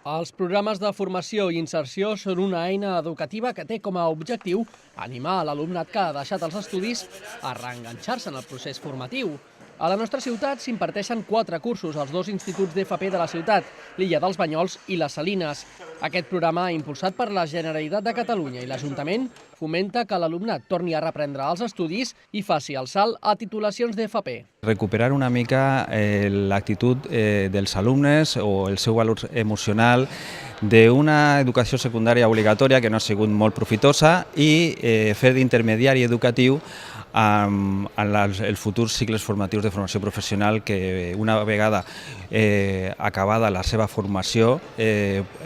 Els programes de formació i inserció són una eina educativa que té com a objectiu animar l'alumnat que ha deixat els estudis a reenganxar-se en el procés formatiu. A la nostra ciutat s'imparteixen 4 cursos als 2 instituts d'FP de la ciutat, l'Illa dels Banyols i les Salines. Aquest programa, impulsat per la Generalitat de Catalunya i l'Ajuntament, fomenta que l'alumnat torni a reprendre els estudis i faci el salt a titulacions d'FP. Recuperar una mica l'actitud dels alumnes o el seu valor emocional d'una educació secundària obligatòria que no ha sigut molt profitosa i fer d'intermediari educatiu en els futurs cicles formatius de formació professional que una vegada acabada la seva formació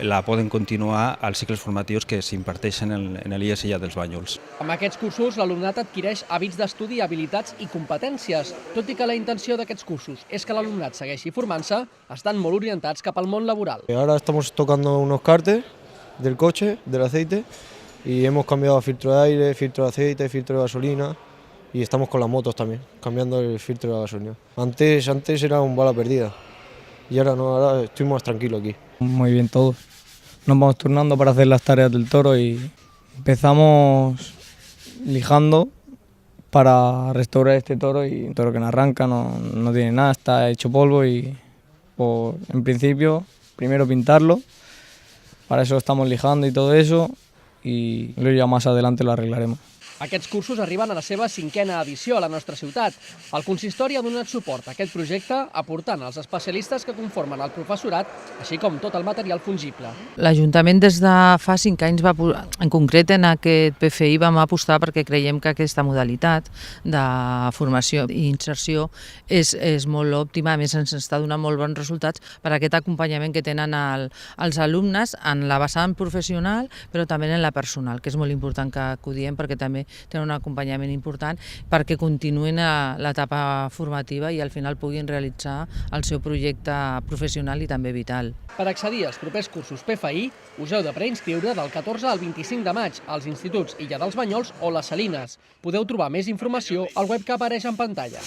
la poden continuar als cicles formatius que s'imparteixen en l'IES Illa dels Banyols. Amb aquests cursos l'alumnat adquireix hàbits d'estudi, habilitats i competències. Tot i que la intenció d'aquests cursos és que l'alumnat segueixi formant-se, estan molt orientats cap al món laboral. Ahora estamos tocando unos cartes del coche, del aceite, y hemos cambiado filtro de aire, filtro de aceite, filtro de gasolina. Y estamos con las motos también, cambiando el filtro de la gasolina. Antes era un bala perdida y ahora no, ahora estoy más tranquilo aquí. Muy bien todos. Nos vamos turnando para hacer las tareas del toro y empezamos lijando para restaurar este toro, y un toro que no arranca, no tiene nada, está hecho polvo y pues, en principio primero pintarlo, para eso estamos lijando y todo eso, y luego ya más adelante lo arreglaremos. Aquests cursos arriben a la seva 5a edició a la nostra ciutat. El consistori ha donat suport a aquest projecte aportant els especialistes que conformen el professorat, així com tot el material fungible. L'Ajuntament des de fa 5 anys, en concret en aquest PFI, vam apostar perquè creiem que aquesta modalitat de formació i inserció és molt òptima, a més ens està donant molt bons resultats per aquest acompanyament que tenen els alumnes en la vessant professional, però també en la personal, que és molt important que ho diem perquè també tenen un acompanyament important perquè continuïn l'etapa formativa i al final puguin realitzar el seu projecte professional i també vital. Per accedir als propers cursos PFI us heu de preinscriure del 14 al 25 de maig als instituts Illa dels Banyols o les Salines. Podeu trobar més informació al web que apareix en pantalla.